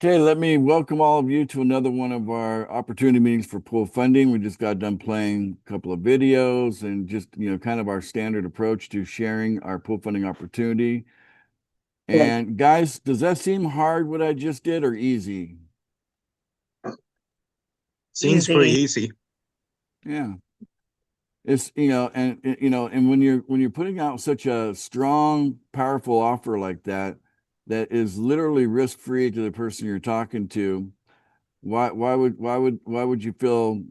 Okay, let me welcome all of you to another one of our opportunity meetings for pool funding. We just got done playing a couple of videos and just, kind of our standard approach to sharing our pool funding opportunity. And guys, does that seem hard what I just did or easy? Seems pretty easy. Yeah. It's, and when you're putting out such a strong, powerful offer like that, that is literally risk-free to the person you're talking to, why would you feel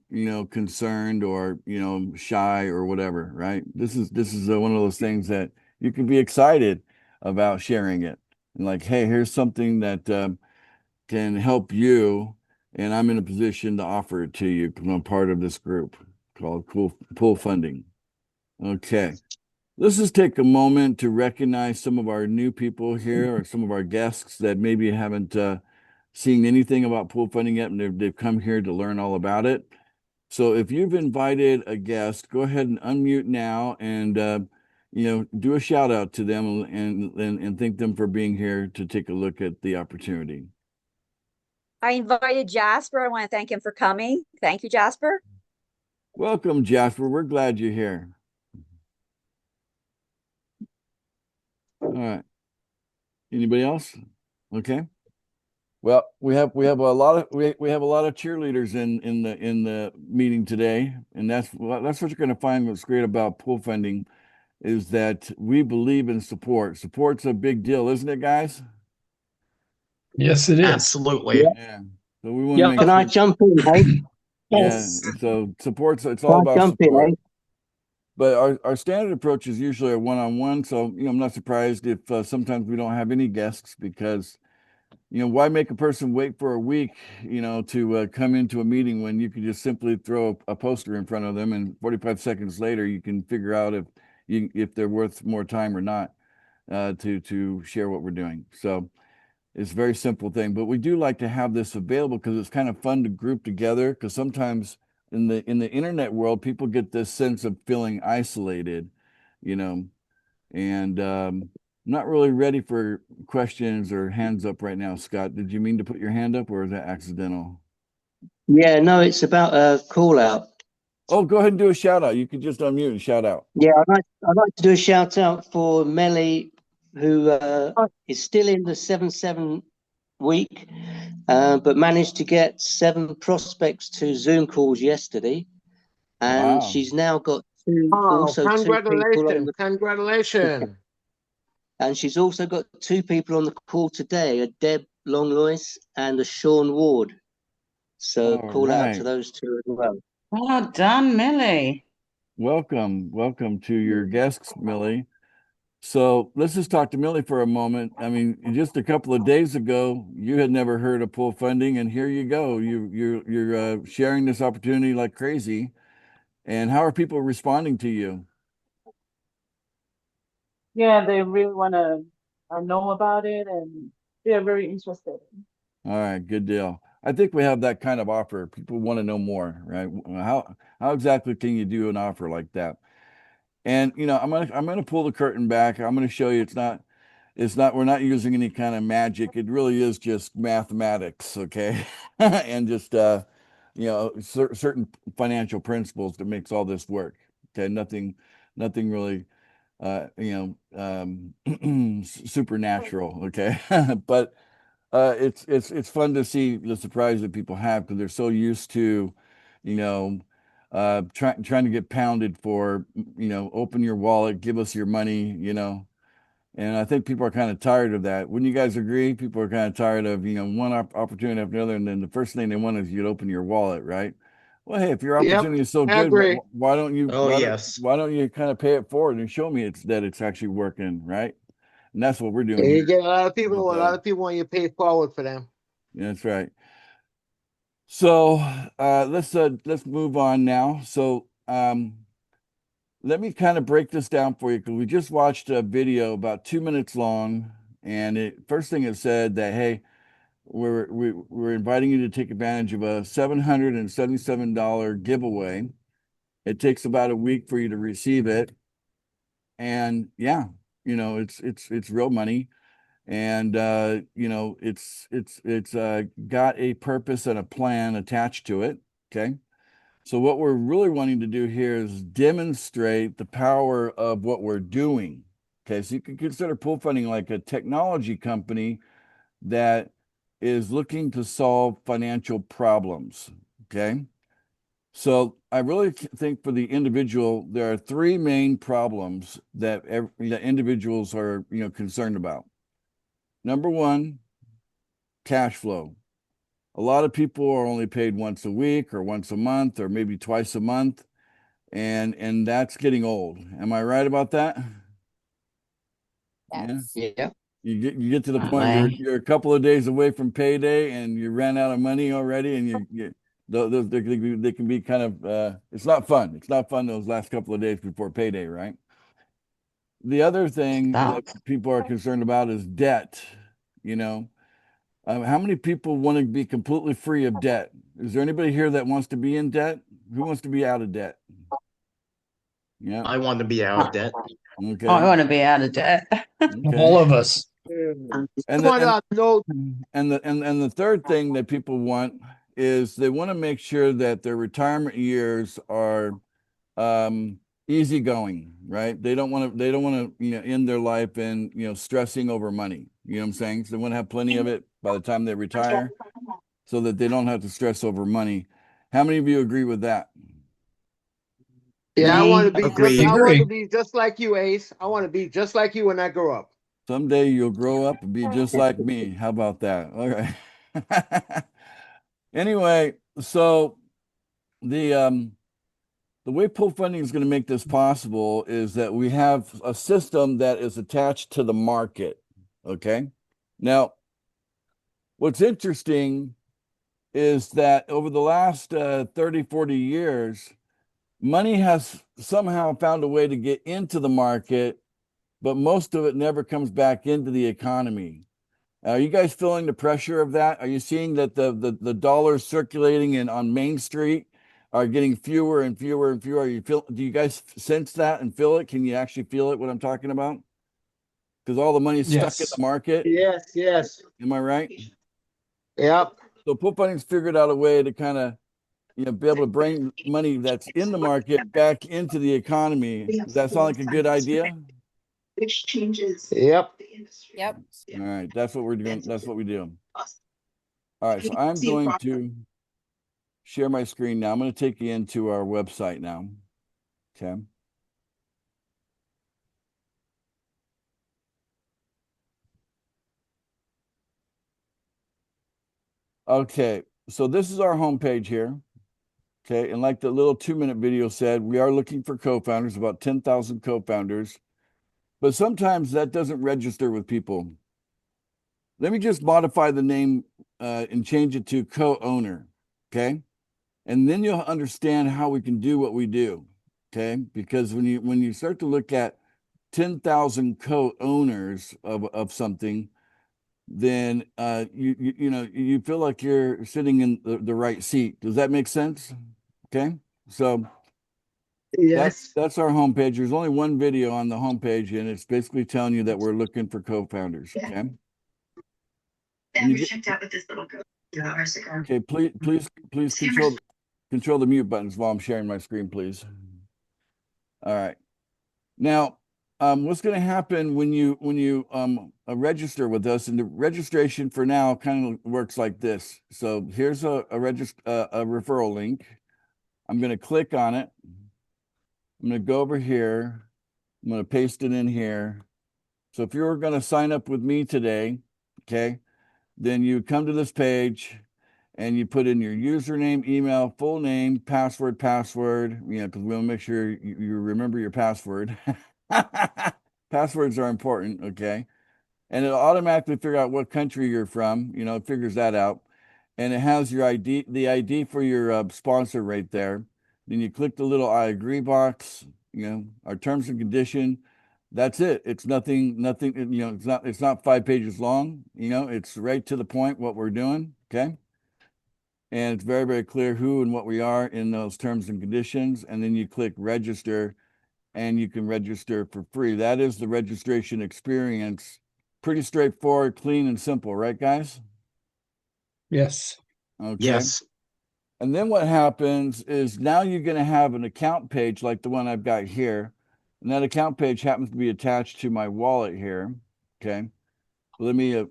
concerned or shy or whatever, right? This is one of those things that you can be excited about sharing it, and like, hey, here's something that can help you, and I'm in a position to offer it to you because I'm part of this group called Cool Pool Funding. Okay, let's just take a moment to recognize some of our new people here or some of our guests that maybe haven't seen anything about pool funding yet, and they've come here to learn all about it. So if you've invited a guest, go ahead and unmute now and do a shout out to them and thank them for being here to take a look at the opportunity. I invited Jasper. I want to thank him for coming. Thank you, Jasper. Welcome, Jasper. We're glad you're here. All right. Anybody else? Okay. Well, we have a lot of cheerleaders in the meeting today, and that's what you're going to find. What's great about pool funding is that we believe in support. Support's a big deal, isn't it, guys? Yes, it is. Absolutely. Yeah. So we want to make Can I jump in, mate? Yeah. So support's it's all about support. But our standard approach is usually a one-on-one. So, I'm not surprised if sometimes we don't have any guests because, why make a person wait for a week, to come into a meeting when you can just simply throw a poster in front of them and 45 seconds later you can figure out if they're worth more time or not to share what we're doing. So it's a very simple thing, but we do like to have this available because it's kind of fun to group together because sometimes in the internet world, people get this sense of feeling isolated, you know, and not really ready for questions or hands up right now. Scott, did you mean to put your hand up or is that accidental? Yeah, no, it's about a call out. Oh, go ahead and do a shout out. You could just unmute and shout out. Yeah, I'd like to do a shout out for Melly, who is still in the 7-7 week, but managed to get 7 prospects to Zoom calls yesterday, and Wow. she's now got two people on the Congratulations. and she's also got 2 people on the call today, a Deb Longlois and a Sean Ward. So All call out to right. those 2 as well. Well done, Millie. Welcome to your guests, Millie. So let's just talk to Millie for a moment. I mean, just a couple of days ago, you had never heard of pool funding, and here you go. You're sharing this opportunity like crazy. And how are people responding to you? Yeah, they really want to know about it and they're very interested. All right, good deal. I think we have that kind of offer. People want to know more, right? How exactly can you do an offer like that? And I'm gonna pull the curtain back. I'm gonna show you it's not we're not using any kind of magic. It really is just mathematics, okay? And just certain financial principles that makes all this work. Okay, nothing really supernatural, okay? But it's fun to see the surprise that people have because they're so used to, you know, trying to get pounded for, open your wallet, give us your money. And I think people are kind of tired of that. Wouldn't you guys agree? People are kind of tired of, one opportunity after another, and then the first thing they want is you to open your wallet, right? Well, hey, if your Yep, opportunity is so I good, agree. why don't you Oh, yes. why don't you kind of pay it forward and show me that it's actually working, right? And that's what we're doing And you here. get a lot of But, people, want you to pay forward for them. yeah, that's right. So let's move on now. So let me kind of break this down for you because we just watched a video about 2 minutes long, and first thing it said that, hey, we're inviting you to take advantage of a $777 giveaway. It takes about a week for you to receive it, and yeah, it's real money. And you know, it's got a purpose and a plan attached to it. Okay. So what we're really wanting to do here is demonstrate the power of what we're doing. Okay, so you can consider pool funding like a technology company that is looking to solve financial problems. Okay, so I really think for the individual, there are three main problems that individuals are, you know, concerned about. Number one, cash flow. A lot of people are only paid once a week or once a month or maybe twice a month, and that's getting old. Am I right about that? Yes. Yeah. You get to the point you're a couple of days away from payday and you ran out of money already, and they can be kind of it's not fun. It's not fun those last couple of days before payday, right? The other thing that people are concerned about is debt. You know, how many people want to be completely free of debt? Is there anybody here that wants to be in debt? Who wants to be out of debt? Yeah. I want to be out of debt. Okay. I want to be out of debt. Okay. All of us. And the third thing that people want is they want to make sure that their retirement years are easygoing, right? They don't want to, you know, end their life in, you know, stressing over money. You know what I'm saying? So they want to have plenty of it by the time they retire so that they don't have to stress over money. How many of you agree with that? Yeah, I want to be Agreed. I want to be just like you, Ace. I want to be just like you when I grow up. Someday you'll grow up and be just like me. How about that? Okay. Anyway, so the way pool funding is going to make this possible is that we have a system that is attached to the market. Okay. Now, what's interesting is that over the last 30, 40 years, money has somehow found a way to get into the market, but most of it never comes back into the economy. Are you guys feeling the pressure of that? Are you seeing that the dollars circulating on Main Street are getting fewer and fewer and fewer? Do you guys sense that and feel it? Can you actually feel it, what I'm talking about? Because all the money is stuck in the market. Yes, yes. Am I right? Yep. So pool funding's figured out a way to kind of, you know, be able to bring money that's in the market back into the economy. Does that sound like a good idea? Which changes. Yep. Yep. All right, that's what we're doing. That's what we do. All right, so I'm going to share my screen now. I'm going to take you into our website now. Okay. Okay, so this is our homepage here. Okay, and like the little 2-minute video said, we are looking for co-founders, about 10,000 co-founders, but sometimes that doesn't register with people. Let me just modify the name and change it to co-owner, okay? And then you'll understand how we can do what we do, okay? Because when you start to look at 10,000 co-owners of something, then you know, you feel like you're sitting in the right seat. Does that make sense? Okay, so Yes. that's our homepage. There's only one video on the homepage, and it's basically telling you that we're looking for co-founders. Okay. And we checked out with this little girl hours ago. Okay, please control the mute buttons while I'm sharing my screen, please. All right. Now, what's going to happen when you register with us? And the registration for now kind of works like this. So here's a referral link. I'm going to click on it. I'm going to go over here. I'm going to paste it in here. So if you're going to sign up with me today, okay, then you come to this page and you put in your username, email, full name, password, you know, because we want to make sure you remember your password. Passwords are important, okay? And it'll automatically figure out what country you're from, you know, it figures that out. And it has your ID, the ID for your sponsor right there. Then you click the little I agree box, you know, our terms and condition. That's it. It's nothing, you know, it's not 5 pages long, you know, it's right to the point what we're doing, okay? And it's very, very clear who and what we are in those terms and conditions. And then you click register and you can register for free. That is the registration experience pretty straightforward, clean, and simple, right, guys? Yes. Okay. Yes. And then what happens is now you're going to have an account page like the one I've got here. And that account page happens to be attached to my wallet here. Okay. Let me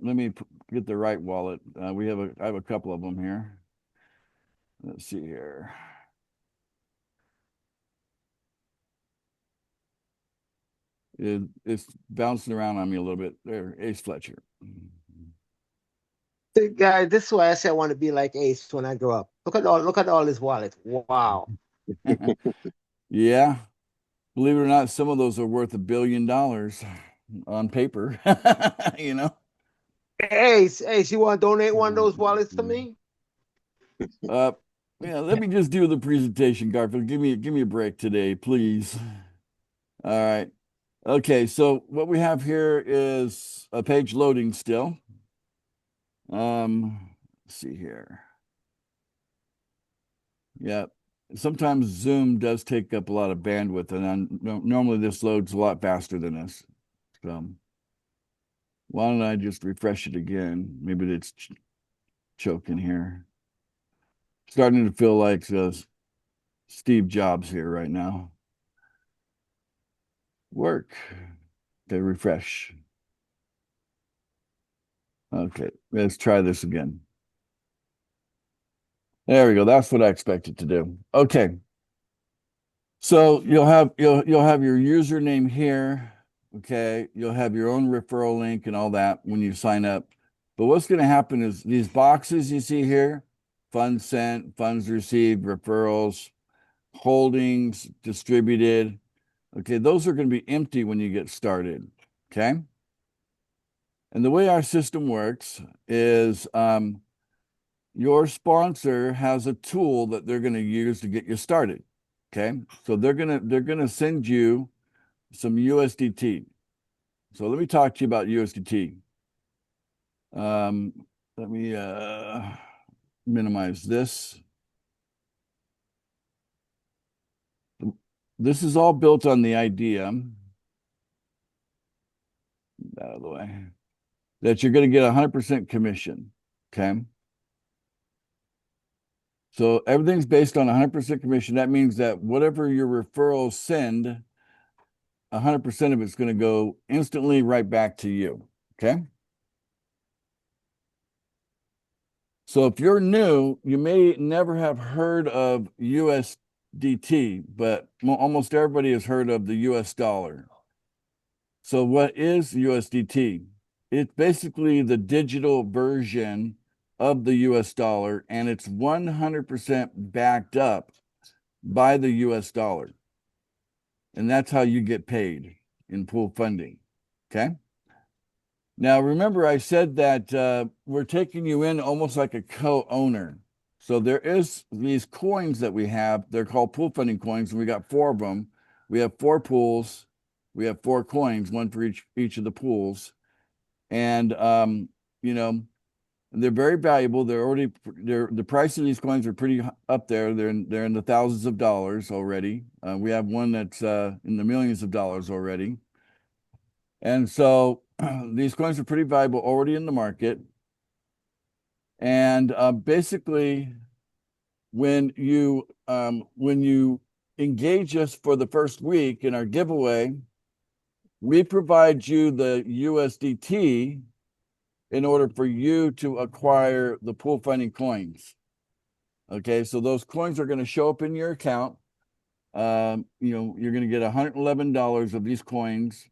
get the right wallet. I have a couple of them here. Let's see here. It's bouncing around on me a little bit. There, Ace Fletcher. Guys, this is why I say I want to be like Ace when I grow up. Look at all his wallets. Wow. Yeah. Believe it or not, some of those are worth $1 billion on paper. You know? Ace, you want to donate one of those wallets to me? Yeah, let me just do the presentation, Garfield. Give me a break today, please. All right. Okay, so what we have here is a page loading still. Let's see here. Yeah, sometimes Zoom does take up a lot of bandwidth, and normally this loads a lot faster than this. So why don't I just refresh it again? Maybe it's choking here. Starting to feel like Steve Jobs here right now. Work. Okay, refresh. Okay, let's try this again. There we go. That's what I expected to do. Okay. So you'll have your username here. Okay, you'll have your own referral link and all that when you sign up. But what's going to happen is these boxes you see here, funds sent, funds received, referrals, holdings distributed. Okay, those are going to be empty when you get started. Okay. And the way our system works is your sponsor has a tool that they're going to use to get you started. Okay, so they're gonna send you some USDT. So let me talk to you about USDT. Let me minimize this. This is all built on the idea, out of the way, that you're going to get 100% commission. Okay. So everything's based on 100% commission. That means that whatever your referrals send, 100% of it's going to go instantly right back to you. Okay. So if you're new, you may never have heard of USDT, but almost everybody has heard of the US dollar. So what is USDT? It's basically the digital version of the US dollar, and it's 100% backed up by the US dollar. And that's how you get paid in pool funding. Okay. Now, remember, I said that we're taking you in almost like a co-owner. So there is these coins that we have. They're called pool funding coins, and we got 4 of them. We have 4 pools. We have 4 coins, one for each of the pools. And, you know, they're very valuable. The price of these coins are pretty up there. They're in the thousands of dollars already. We have one that's in the millions of dollars already. And so these coins are pretty valuable already in the market. And basically, when you engage us for the first week in our giveaway, we provide you the USDT in order for you to acquire the pool funding coins. Okay, so those coins are going to show up in your account. You know, you're going to get $111 of these coins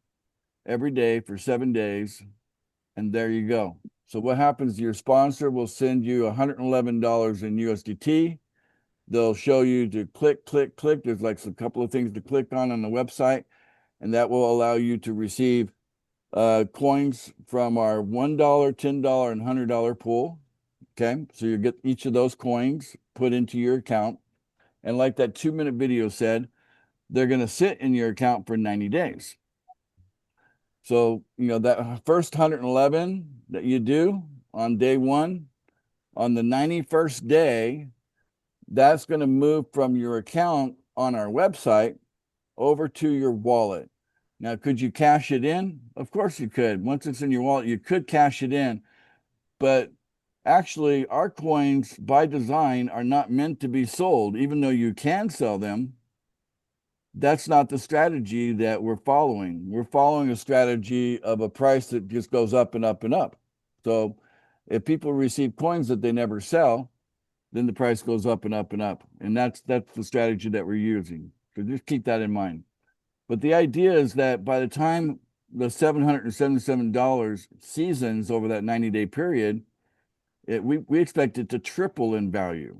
every day for 7 days, and there you go. So what happens, your sponsor will send you $111 in USDT. They'll show you to click. There's like a couple of things to click on the website, and that will allow you to receive coins from our $1, $10, and $100 pool. Okay, so you get each of those coins put into your account, and like that 2-minute video said, they're going to sit in your account for 90 days. So, you know, that first 111 that you do on day 1, on the 91st day, that's going to move from your account on our website over to your wallet. Now, could you cash it in? Of course you could. Once it's in your wallet, you could cash it in. But actually, our coins by design are not meant to be sold, even though you can sell them. That's not the strategy that we're following. We're following a strategy of a price that just goes up and up and up. So if people receive coins that they never sell, then the price goes up and up and up. And that's the strategy that we're using. So just keep that in mind. But the idea is that by the time the $777 seasons over that 90-day period, we expect it to triple in value.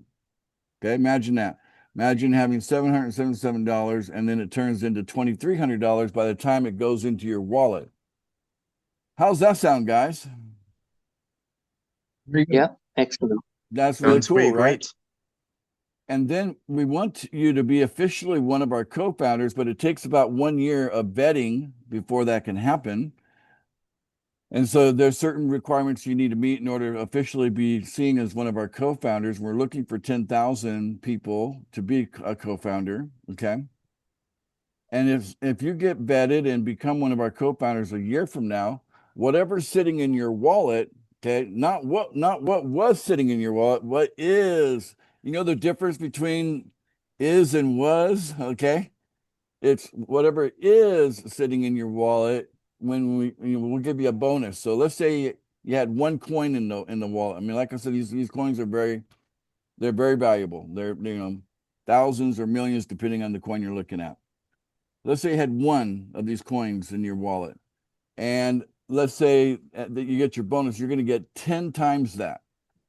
Okay, imagine that. Imagine having $777 and then it turns into $2,300 by the time it goes into your wallet. How's that sound, guys? Yeah, excellent. That's really Sounds cool, pretty right? great. And then we want you to be officially one of our co-founders, but it takes about 1 year of vetting before that can happen. And so there's certain requirements you need to meet in order to officially be seen as one of our co-founders. We're looking for 10,000 people to be a co-founder, okay? And if you get vetted and become one of our co-founders a year from now, whatever's sitting in your wallet, okay, not what was sitting in your wallet, what is, you know the difference between is and was, okay? It's whatever is sitting in your wallet when we'll give you a bonus. So let's say you had 1 coin in the wallet. I mean, like I said, these coins are very valuable. They're thousands or millions depending on the coin you're looking at. Let's say you had 1 of these coins in your wallet, and let's say that you get your bonus, you're going to get 10 times that.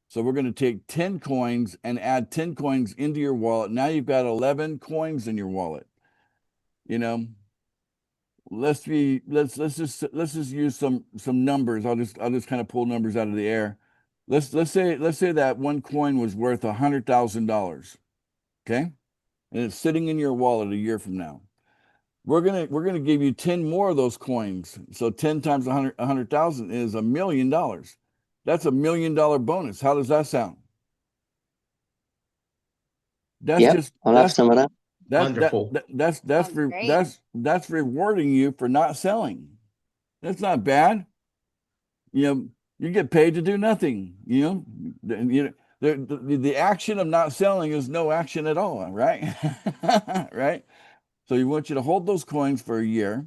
So we're going to take 10 coins and add 10 coins into your wallet. Now you've got 11 coins in your wallet. Let's just use some numbers. I'll just kind of pull numbers out of the air. Let's say that 1 coin was worth $100,000. Okay, and it's sitting in your wallet a year from now. We're gonna give you 10 more of those coins. So 10 times 100,000 is $1 million. That's $1 million bonus. How does that sound? I'll have some of that. Wonderful. That's rewarding you for not selling. That's not bad. You get paid to do nothing. The action of not selling is no action at all, right? Right. So we want you to hold those coins for a year,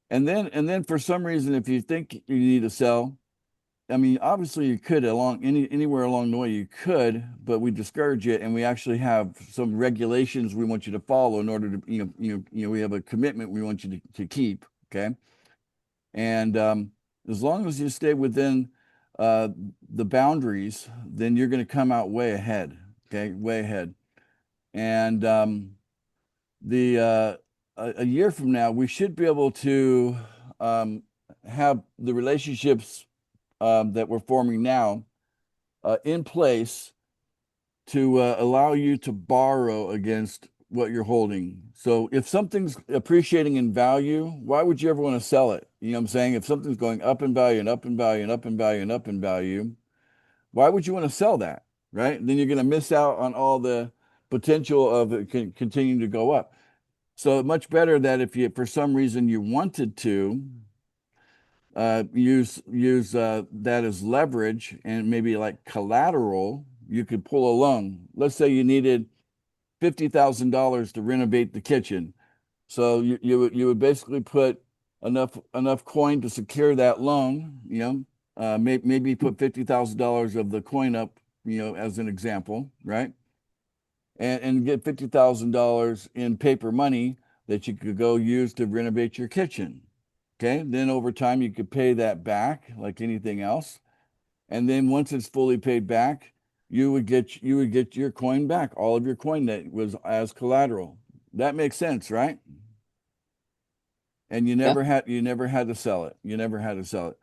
and then for some reason, if you think you need to sell, I mean, obviously you could anywhere along the way you could, but we discourage it, and we actually have some regulations we want you to follow in order to we have a commitment we want you to keep. Okay, and as long as you stay within the boundaries, then you're going to come out way ahead. Okay, way ahead, and a year from now, we should be able to have the relationships that we're forming now in place to allow you to borrow against what you're holding. So if something's appreciating in value, why would you ever want to sell it? You know what I'm saying? If something's going up in value and up in value and up in value and up in value, why would you want to sell that, right? Then you're going to miss out on all the potential of it continuing to go up. So much better that if you, for some reason you wanted to use that as leverage and maybe like collateral, you could pull a loan. Let's say you needed $50,000 to renovate the kitchen. So you would basically put enough coin to secure that loan, maybe put $50,000 of the coin up, as an example, right? And get $50,000 in paper money that you could go use to renovate your kitchen. Okay, then over time you could pay that back like anything else, and then once it's fully paid back, you would get your coin back, all of your coin that was as collateral. That makes sense, right? And you never had to sell it. You never had to sell it.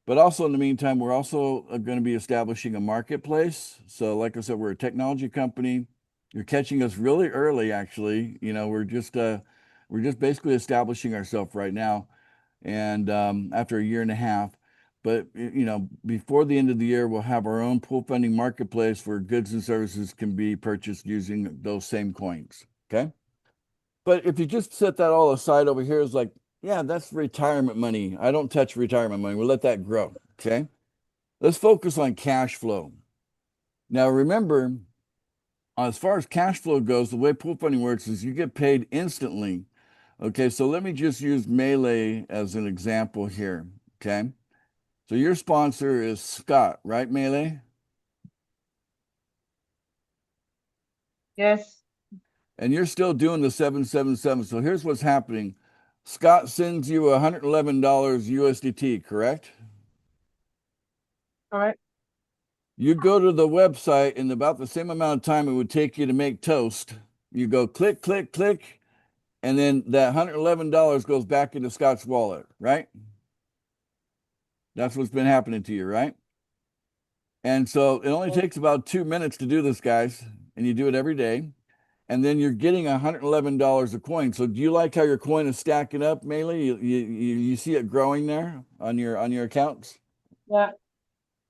But also in the meantime, we're also going to be establishing a marketplace. So like I said, we're a technology company. You're catching us really early, actually. We're just basically establishing ourselves right now, and after a year and a half. But before the end of the year, we'll have our own pool funding marketplace where goods and services can be purchased using those same coins. Okay. But if you just set that all aside over here as like Yeah, that's retirement money. I don't touch retirement money. We'll let that grow. Okay. Let's focus on cash flow. Now, remember, as far as cash flow goes, the way pool funding works is you get paid instantly. Okay. So let me just use Melee as an example here. Okay. So your sponsor is Scott, right, Melee? Yes. And you're still doing the 777. So here's what's happening. Scott sends you $111 USDT, correct? All right. You go to the website in about the same amount of time it would take you to make toast. You go click, click, click, and then that $111 goes back into Scott's wallet, right? That's what's been happening to you, right? And so it only takes about 2 minutes to do this, guys, and you do it every day. And then you're getting $111 a coin. So do you like how your coin is stacking up, Melee? You see it growing there on your accounts? Yeah.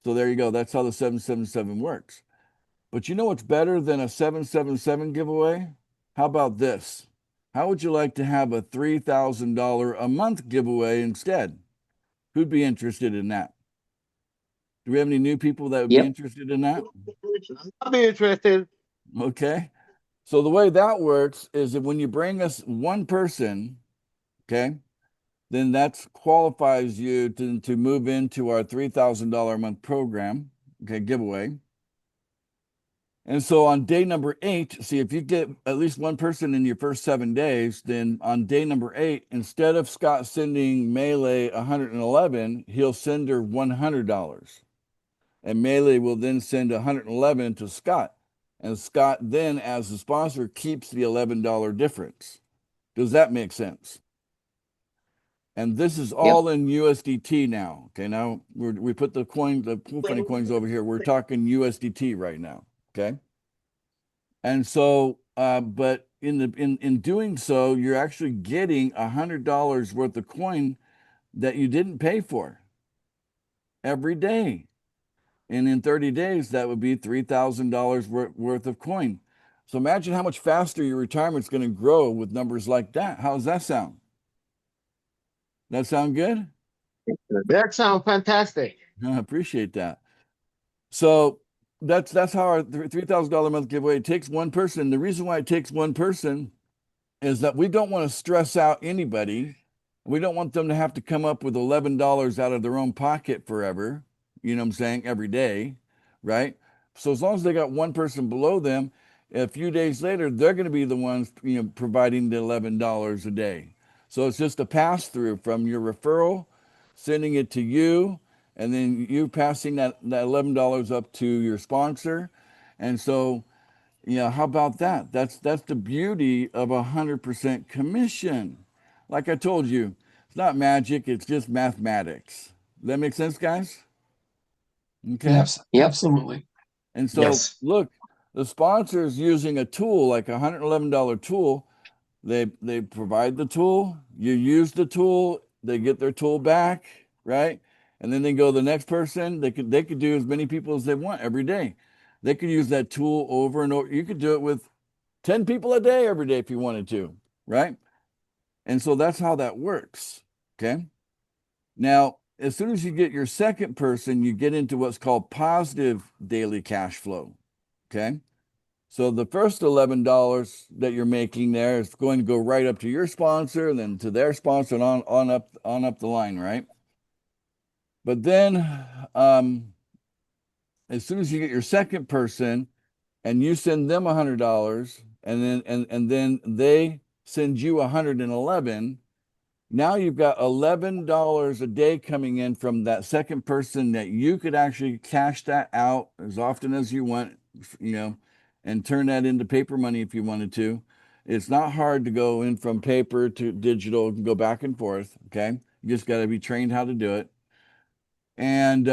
So there you go. That's how the 777 works. But you know what's better than a 777 giveaway? How about this? How would you like to have a $3,000 a month giveaway instead? Who'd be interested in that? Do we have any new people that would be interested in that? I'll be interested. Okay. So the way that works is that when you bring us one person, okay, then that qualifies you to move into our $3,000 a month program, okay, giveaway. And so on day number 8, see, if you get at least one person in your first 7 days, then on day number 8, instead of Scott sending Melee 111, he'll send her $100. And Melee will then send 111 to Scott. And Scott then, as the sponsor, keeps the $11 difference. Does that make sense? And this is all in USDT now. Okay, now we put the pool funding coins over here. We're talking USDT right now. Okay. And so, but in doing so, you're actually getting $100 worth of coin that you didn't pay for every day. And in 30 days, that would be $3,000 worth of coin. So imagine how much faster your retirement's going to grow with numbers like that. How does that sound? That sound good? That sounds fantastic. I appreciate that. So that's how our $3,000 a month giveaway takes one person. The reason why it takes one person is that we don't want to stress out anybody. We don't want them to have to come up with $11 out of their own pocket forever. You know what I'm saying? Every day, right? So as long as they got one person below them, a few days later, they're going to be the ones, providing the $11 a day. So it's just a pass through from your referral, sending it to you, and then you passing that $11 up to your sponsor. And so, how about that? That's the beauty of 100% commission. Like I told you, it's not magic, it's just mathematics. Does that make sense, guys? Okay. Yes, absolutely. And so look, the sponsor is using a tool, like a $111 tool. They provide the tool, you use the tool, they get their tool back, right? And then they go to the next person. They could do as many people as they want every day. They could use that tool over and over. You could do it with 10 people a day every day if you wanted to, right? And so that's how that works. Okay. Now, as soon as you get your second person, you get into what's called positive daily cash flow. Okay. So the first $11 that you're making there is going to go right up to your sponsor, and then to their sponsor, and on up the line, right? But then, as soon as you get your second person, and you send them $100, and then they send you 111. Now you've got $11 a day coming in from that second person that you could actually cash that out as often as you want, and turn that into paper money if you wanted to. It's not hard to go in from paper to digital and go back and forth. Okay. You just got to be trained how to do it. And,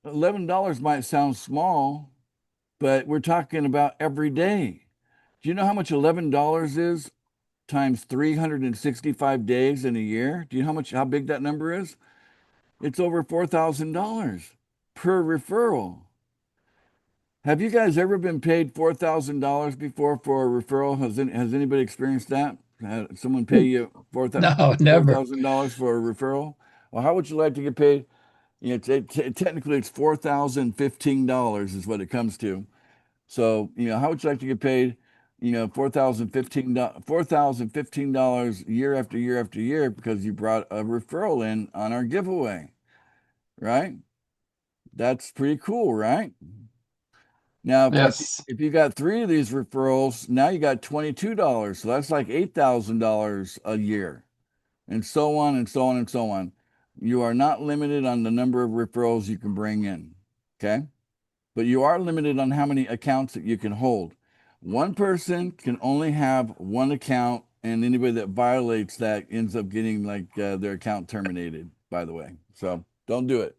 $11 might sound small, but we're talking about every day. Do you know how much $11 is times 365 days in a year? Do you know how big that number is? It's over $4,000 per referral. Have you guys ever been paid $4,000 before for a referral? Has anybody experienced that? Someone pay you No, never. $4,000 for a referral? Well, how would you like to get paid? Technically it's $4,015 is what it comes to. So, how would you like to get paid? $4,015 year after year after year because you brought a referral in on our giveaway, right? That's pretty cool, right? Now, Yes. if you got 3 of these referrals, now you got $22. So that's like $8,000 a year, and so on and so on and so on. You are not limited on the number of referrals you can bring in, okay? But you are limited on how many accounts that you can hold. One person can only have one account, and anybody that violates that ends up getting their account terminated, by the way. So don't do it.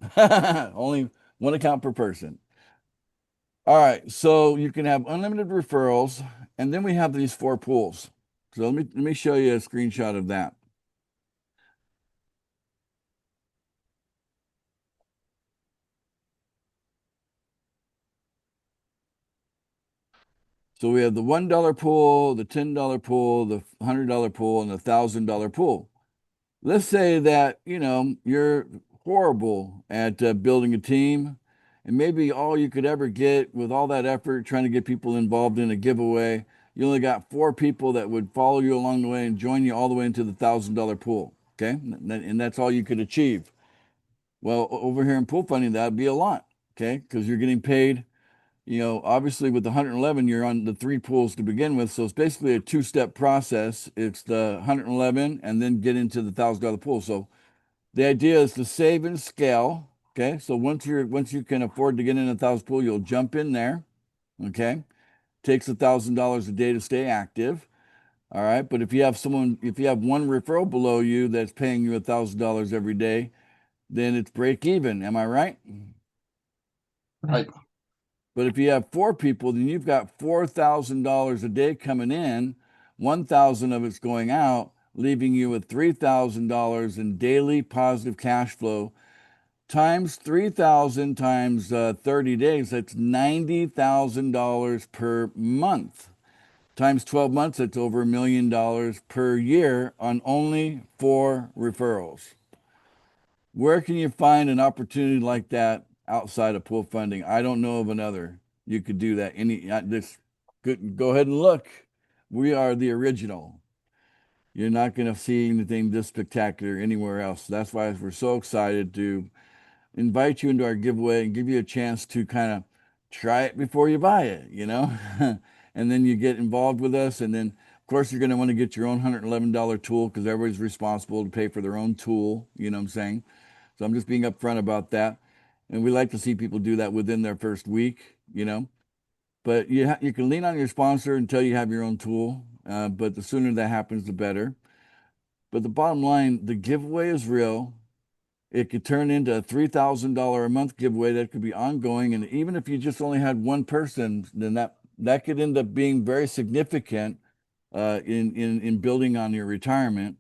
Only one account per person. All right, so you can have unlimited referrals, and then we have these 4 pools. So let me show you a screenshot of that. So we have the $1 pool, the $10 pool, the $100 pool, and the $1,000 pool. Let's say that, you're horrible at building a team, and maybe all you could ever get with all that effort trying to get people involved in a giveaway, you only got 4 people that would follow you along the way and join you all the way into the $1,000 pool, okay? And that's all you could achieve. Well, over here in pool funding, that'd be a lot, okay? Because you're getting paid. Obviously with the 111, you're on the 3 pools to begin with. So it's basically a 2-step process. It's the 111 and then get into the $1,000 pool. So the idea is to save and scale. Okay. So once you can afford to get in a 1,000 pool, you'll jump in there. Okay. Takes $1,000 a day to stay active. All right. But if you have one referral below you that's paying you $1,000 every day, then it's break even. Am I right? Right. But if you have 4 people, then you've got $4,000 a day coming in, 1,000 of it's going out, leaving you with $3,000 in daily positive cash flow. Times 3,000 times 30 days, that's $90,000 per month. Times 12 months, that's over $1 million per year on only 4 referrals. Where can you find an opportunity like that outside of pool funding? I don't know of another. You could do that. Go ahead and look. We are the original. You're not going to see anything this spectacular anywhere else. That's why we're so excited to invite you into our giveaway and give you a chance to kind of try it before you buy it, and then you get involved with us. And then, of course, you're going to want to get your own $111 tool because everybody's responsible to pay for their own tool. You know what I'm saying? So I'm just being upfront about that. And we like to see people do that within their first week, But you can lean on your sponsor until you have your own tool. But the sooner that happens, the better. But the bottom line, the giveaway is real. It could turn into a $3,000 a month giveaway that could be ongoing. And even if you just only had one person, then that could end up being very significant in building on your retirement.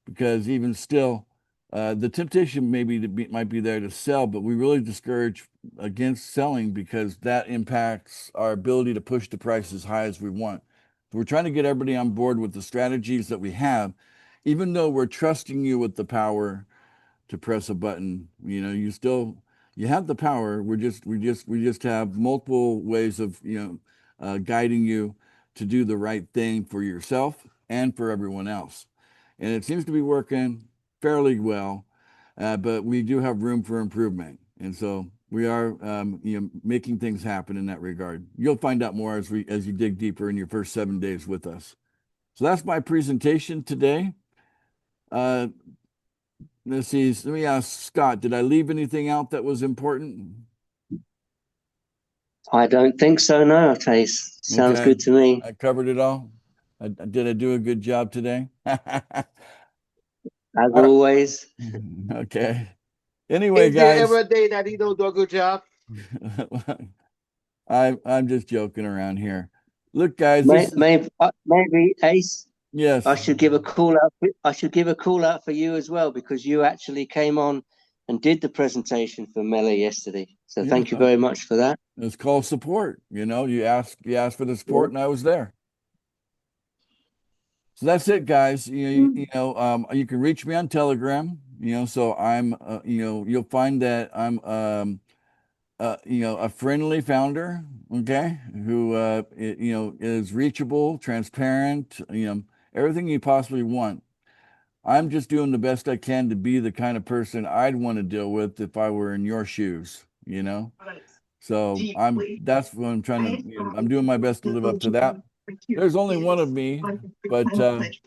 Because even still, the temptation might be there to sell, but we really discourage against selling because that impacts our ability to push the price as high as we want. So we're trying to get everybody on board with the strategies that we have, even though we're trusting you with the power to press a button. You have the power. We just have multiple ways of guiding you to do the right thing for yourself and for everyone else. And it seems to be working fairly well, but we do have room for improvement. And so we are, making things happen in that regard. You'll find out more as you dig deeper in your first 7 days with us. So that's my presentation today. Let's see. Let me ask Scott, did I leave anything out that was important? I don't think so, no, Trace. Sounds Okay. good to me. I covered it all. Did I do a good job today? As always. Okay. Anyway, Is there guys, ever a day that he don't do a good job? I'm just joking around here. Look, guys, Maybe Ace. yes, I should give a call out. I should give a call out for you as well because you actually came on and did the presentation for Melly yesterday. So thank you very much for that. It's called support. You asked for the support, and I was there. So that's it, guys. You can reach me on Telegram. So I'm, you'll find that I'm, a friendly founder, okay, who, is reachable, transparent, everything you possibly want. I'm just doing the best I can to be the kind of person I'd want to deal with if I were in your shoes, So that's what I'm trying to, I'm doing my best to live up to that. There's only one of me, but so We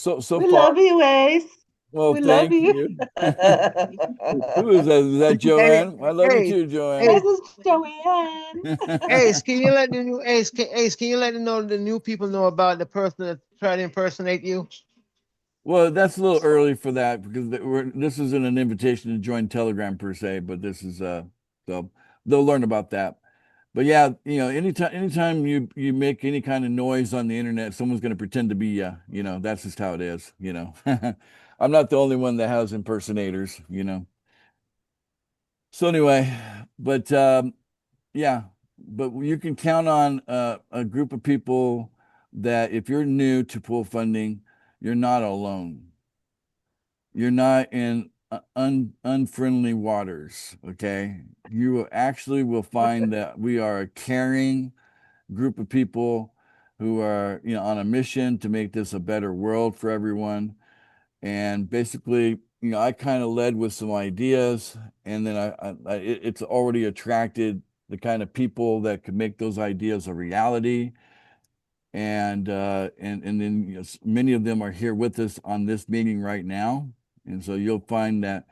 far. love you, Ace. Well, We love thank you. you. Who is that? Is that Joanne? I love you Hey, too, Joanne. This is Joanne. Ace, can you let the new Ace, can you let the new people know about the person that tried to impersonate you? Well, that's a little early for that because this isn't an invitation to join Telegram per se, but this is so they'll learn about that. But yeah, anytime you make any kind of noise on the internet, someone's going to pretend to be you. That's just how it is. I'm not the only one that has impersonators. So anyway, but yeah, but you can count on a group of people that if you're new to pool funding, you're not alone. You're not in unfriendly waters, okay? You actually will find that we are a caring group of people who are, on a mission to make this a better world for everyone. And basically, I kind of led with some ideas, and then it's already attracted the kind of people that could make those ideas a reality. And then many of them are here with us on this meeting right now. And so you'll find that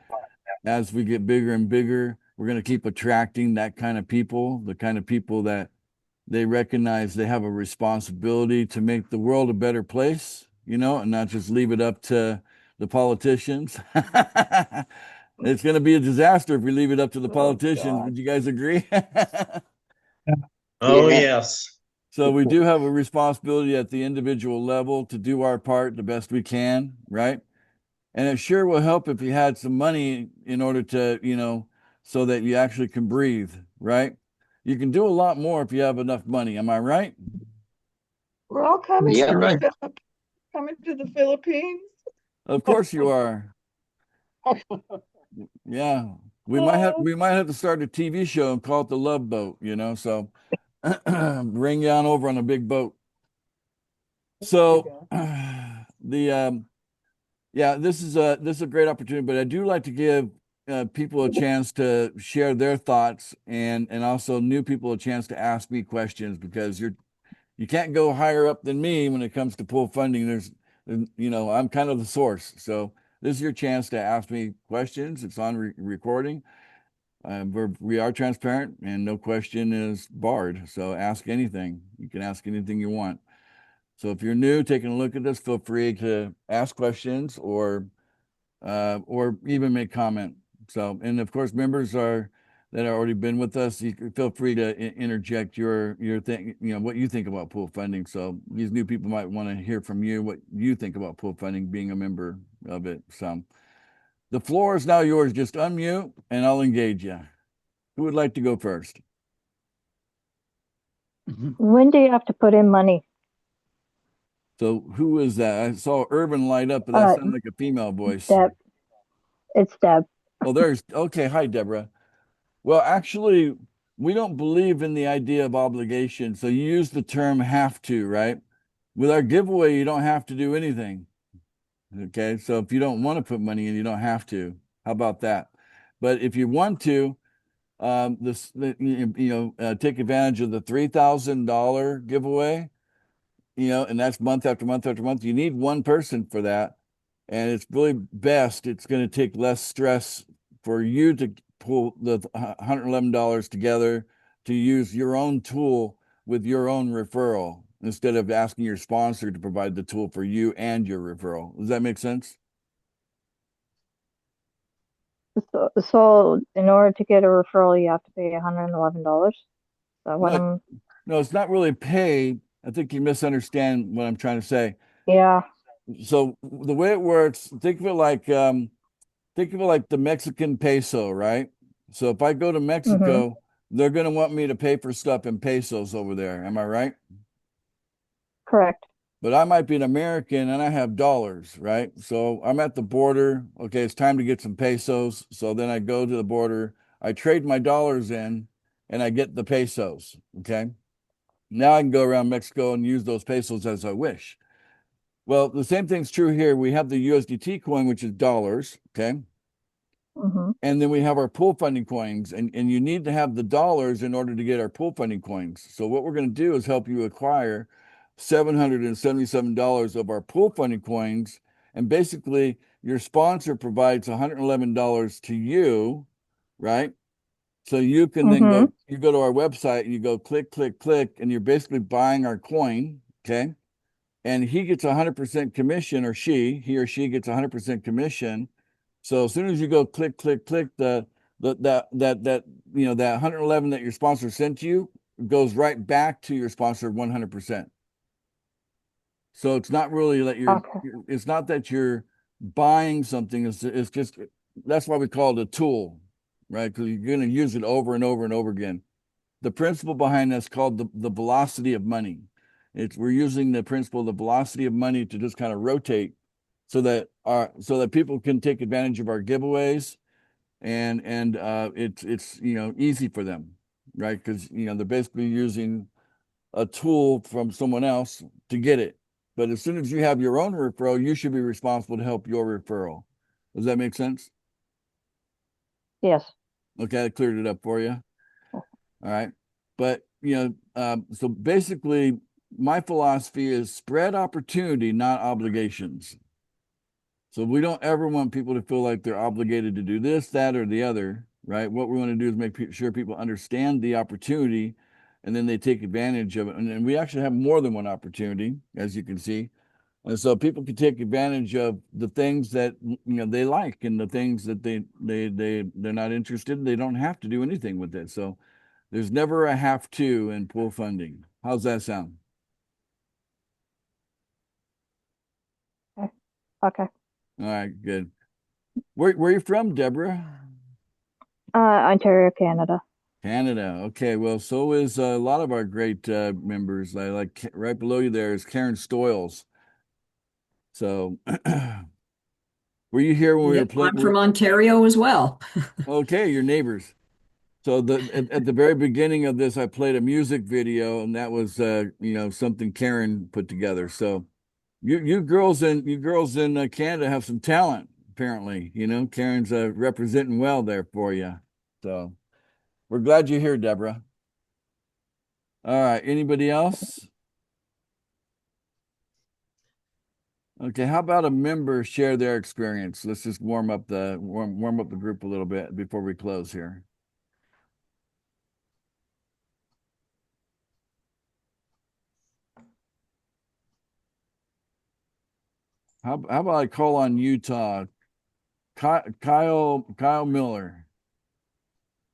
as we get bigger and bigger, we're going to keep attracting that kind of people, the kind of people that they recognize they have a responsibility to make the world a better place, and not just leave it up to the politicians. It's going to be a disaster if we leave it up to the politicians. Would you guys agree? Oh, Yeah. yes. So we do have a responsibility at the individual level to do our part the best we can, right? And it sure will help if you had some money in order to, so that you actually can breathe, right? You can do a lot more if you have enough money. Am I right? We're all coming Yeah. to Right. coming to the Philippines. Of course you are. Yeah. We might have to start a TV show and call it The Love Boat, so bring you on over on a big boat. So this is a great opportunity, but I do like to give people a chance to share their thoughts and also new people a chance to ask me questions because you can't go higher up than me when it comes to pool funding. I'm kind of the source. So this is your chance to ask me questions. It's on recording. We are transparent and no question is barred. So ask anything. You can ask anything you want. So if you're new, taking a look at this, feel free to ask questions or even make comment. So, and of course, members that are already been with us, you can feel free to interject your thing, what you think about pool funding. So these new people might want to hear from you what you think about pool funding, being a member of it. So the floor is now yours. Just unmute and I'll engage you. Who would like to go first? When do you have to put in money? So who is that? I saw Irvin light up, but that sounded like a female voice. Deb. It's Deb. Oh, okay. Hi, Deborah. Well, actually, we don't believe in the idea of obligation. So you use the term have to, right? With our giveaway, you don't have to do anything. Okay. So if you don't want to put money in, you don't have to. How about that? But if you want to, take advantage of the $3,000 giveaway, and that's month after month after month. You need one person for that. And it's really best. It's going to take less stress for you to pull the $111 together to use your own tool with your own referral instead of asking your sponsor to provide the tool for you and your referral. Does that make sense? So in order to get a referral, you have to pay $111. No, it's not really pay. I think you misunderstand what I'm trying to say. Yeah. So the way it works, think of it like the Mexican peso, right? So if I go to Mexico, they're going to want me to pay for stuff in pesos over there. Am I right? Correct. but I might be an American and I have dollars, right? So I'm at the border. Okay, it's time to get some pesos. So then I go to the border, I trade my dollars in, and I get the pesos. Okay. Now I can go around Mexico and use those pesos as I wish. Well, the same thing's true here. We have the USDT coin, which is dollars. Okay. Mm-hmm. And then we have our pool funding coins, and you need to have the dollars in order to get our pool funding coins. So what we're going to do is help you acquire $777 of our pool funding coins. And basically, your sponsor provides $111 to you, right? So you can then go, you go to our website and you go click, click, click, and you're basically buying our coin, okay? And he gets 100% commission, or he or she gets 100% commission. So as soon as you go click, click, click, that that 111 that your sponsor sent you goes right back to your sponsor 100%. So it's not really that it's not that you're buying something. It's just, that's why we call it a tool, right? Because you're going to use it over and over and over again. The principle behind that's called the velocity of money. We're using the principle of the velocity of money to just kind of rotate so that people can take advantage of our giveaways, and it's easy for them, right? Because they're basically using a tool from someone else to get it. But as soon as you have your own referral, you should be responsible to help your referral. Does that make sense? Yes. Okay, I cleared it up for you. All right. But, so basically, my philosophy is spread opportunity, not obligations. So we don't ever want people to feel like they're obligated to do this, that, or the other, right? What we want to do is make sure people understand the opportunity, and then they take advantage of it. And we actually have more than one opportunity, as you can see. And so people can take advantage of the things that they like, and the things that they're not interested in. They don't have to do anything with it. So there's never a have to in pool funding. How's that sound? Okay. All right, good. Where are you from, Deborah? Ontario, Canada. Canada. Okay, well, so is a lot of our great members. Like right below you there is Karen Stoyles. So, were you here when we were playing? I'm from Ontario as well. Okay, your neighbors. So at the very beginning of this, I played a music video, and that was something Karen put together. So you girls in Canada have some talent, apparently. Karen's representing well there for you. So we're glad you're here, Deborah. All right, anybody else? Okay, how about a member share their experience? Let's just warm up the group a little bit before we close here. How about I call on Utah? Kyle Miller.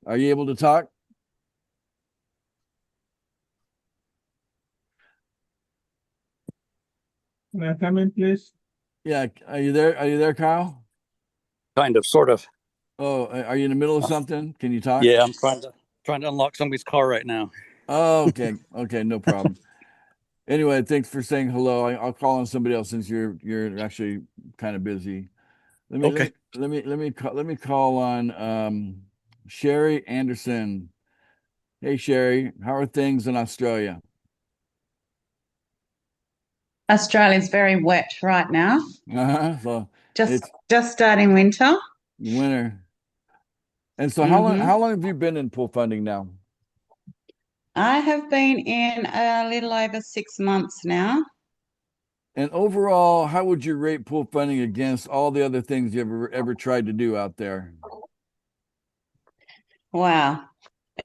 Are you able to talk? Can I come in, please? Yeah. Are you there, Kyle? Kind of, sort of. Oh, are you in the middle of something? Can you talk? Yeah, I'm trying to unlock somebody's car right now. Oh, okay. Okay, no problem. Anyway, thanks for saying hello. I'll call on somebody else since you're actually kind of busy. Let me call on Sherry Anderson. Hey Sherry, how are things in Australia? Australia's very wet right now. So just starting winter. Winter. And so how long have you been in pool funding now? I have been in a little over 6 months now. And overall, how would you rate pool funding against all the other things you ever tried to do out there? Wow.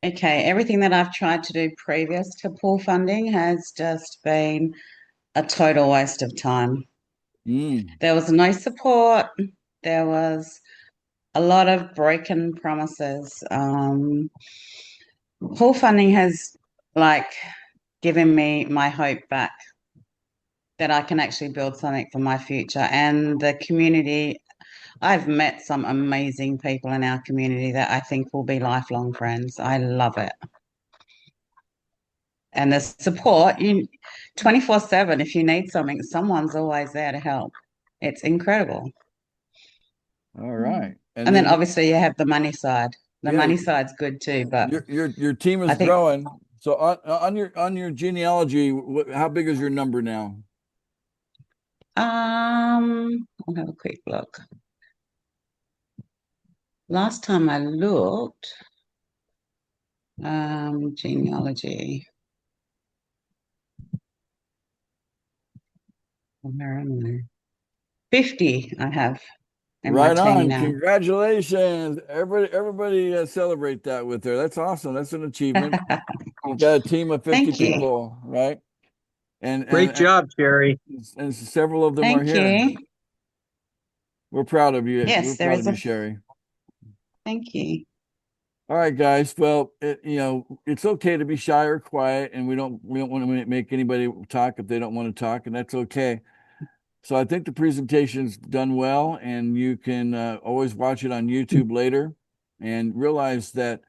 Okay, everything that I've tried to do previous to pool funding has just been a total waste of time. There was no support. There was a lot of broken promises. Pool funding has given me my hope back that I can actually build something for my future. And the community, I've met some amazing people in our community that I think will be lifelong friends. I love it. And the support, 24/7, if you need something, someone's always there to help. It's incredible. All right. And then obviously you have the money side. The Yeah, money side's good too, but your team is I think- growing. So on your genealogy, how big is your number now? I'll have a quick look. Last time I looked, genealogy. Where am I? 50 I have in my Right team on. now. Congratulations. Everybody celebrate that with her. That's awesome. That's an achievement. You've got a team of 50 Thank you. people, right? And Great job, Sherry. And several of them are Thank here. you. We're proud of you. Yes, We're there proud is of you, a- Sherry. Thank you. All right, guys. Well, it's okay to be shy or quiet, and we don't want to make anybody talk if they don't want to talk, and that's okay. So I think the presentation's done well, and you can always watch it on YouTube later, and realize that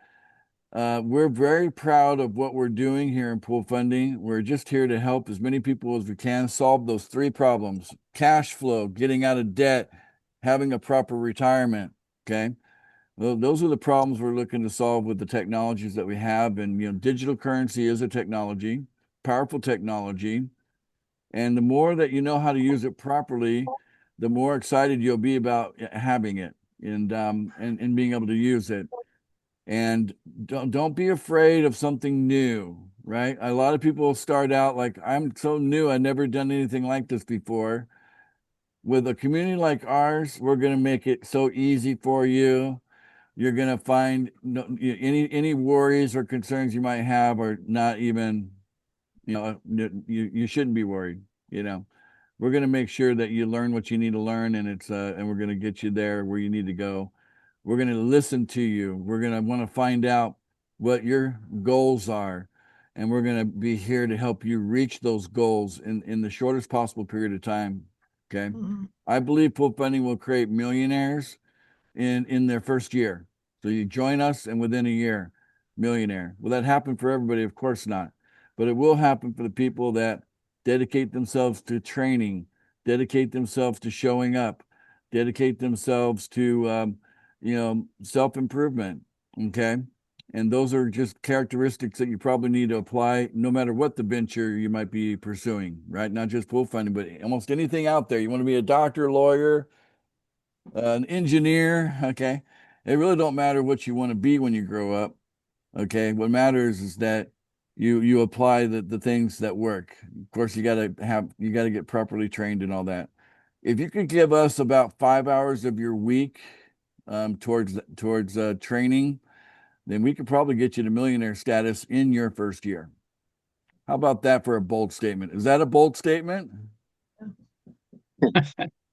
we're very proud of what we're doing here in Pool Funding. We're just here to help as many people as we can solve those three problems: cash flow, getting out of debt, having a proper retirement. Okay. Well, those are the problems we're looking to solve with the technologies that we have. And, digital currency is a technology, powerful technology. And the more that you know how to use it properly, the more excited you'll be about having it and being able to use it. And don't be afraid of something new, right? A lot of people start out like, I'm so new, I've never done anything like this before. With a community like ours, we're going to make it so easy for you. You're going to find any worries or concerns you might have are not even, you shouldn't be worried. We're going to make sure that you learn what you need to learn, and and we're going to get you there where you need to go. We're going to listen to you. We're going to want to find out what your goals are, and we're going to be here to help you reach those goals in the shortest possible period of time. Okay. I believe Pool Funding will create millionaires in their first year. So you join us, and within a year, millionaire. Will that happen for everybody? Of course not. But it will happen for the people that dedicate themselves to training, dedicate themselves to showing up, dedicate themselves to, self-improvement. Okay. And those are just characteristics that you probably need to apply no matter what the venture you might be pursuing, right? Not just Pool Funding, but almost anything out there. You want to be a doctor, lawyer, an engineer. Okay. It really don't matter what you want to be when you grow up. Okay. What matters is that you apply the things that work. Of course, you got to get properly trained and all that. If you could give us about 5 hours of your week towards training, then we could probably get you to millionaire status in your first year. How about that for a bold statement? Is that a bold statement?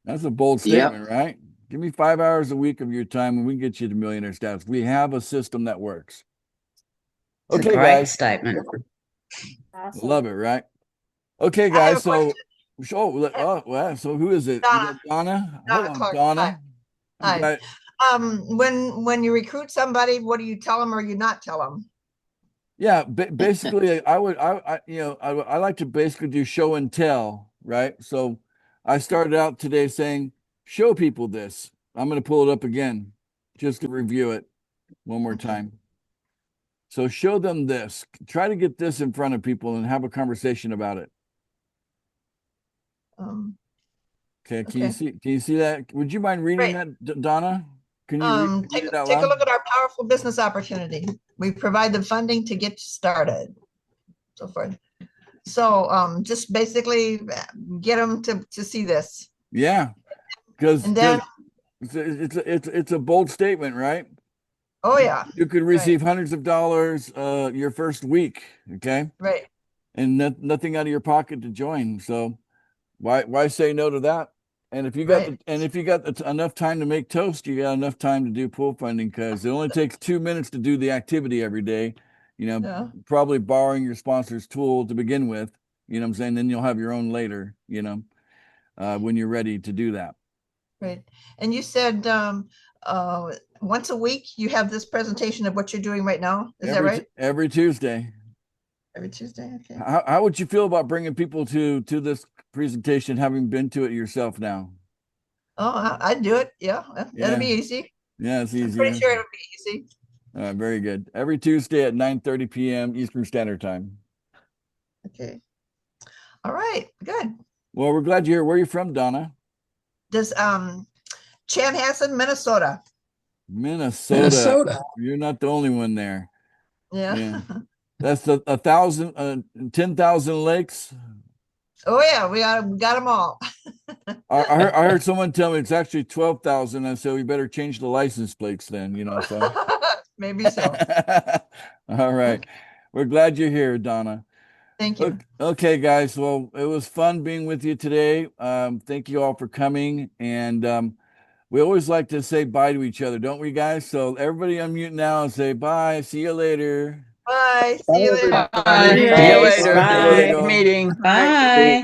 That's a bold statement, right? Give me 5 hours a week of your time and we can get you to millionaire status. We have a system that works. It's a great guys. statement. Awesome. Love it, right? Okay, guys. So who is it? Donna. Donna? Donna Hold on, Clark. Donna. Hi. When you recruit somebody, what do you tell them or you not tell them? Yeah, basically, I like to basically do show and tell, right? So I started out today saying, show people this. I'm going to pull it up again just to review it one more time. So show them this. Try to get this in front of people and have a conversation about it. Okay. Can you see that? Would you mind reading that, Donna? Can you read it out take a loud? look at our powerful business opportunity. We provide the funding to get started, so forth. So just basically get them to see this. Yeah, because then it's a bold statement, right? Oh yeah, you could receive hundreds of dollars your first week. Okay, right, and nothing out of your pocket to join. So why say no to that? And if you got enough time to make toast, you got enough time to do Pool Funding, because it only takes 2 minutes to do the activity every day. Probably borrowing your sponsor's tool to begin with. You know what I'm saying? Then you'll have your own later. When you're ready to do that. Right. And you said once a week you have this presentation of what you're doing right now. Is that right? Every Tuesday. Every Tuesday, okay. How would you feel about bringing people to this presentation, having been to it yourself now? Oh, I'd do it. Yeah, that'll be easy. Yeah, it's easy. I'm pretty sure it'll be easy. Very good. Every Tuesday at 9:30 p.m. Eastern Standard Time. Okay. All right, good. Well, we're glad you're here. Where are you from, Donna? Does Chanhassen, Minnesota. Minnesota. You're not the only one there. Yeah. That's 10,000 lakes. Oh yeah, we got them all. I heard someone tell me it's actually 12,000. I said we better change the license plates then, so. Maybe so. All right. We're glad you're here, Donna. Thank you. Okay, guys. Well, it was fun being with you today. Thank you all for coming. And we always like to say bye to each other, don't we, guys? So everybody unmute now and say bye. See you later. Bye. See you later. Bye. See you later. Meeting. Bye.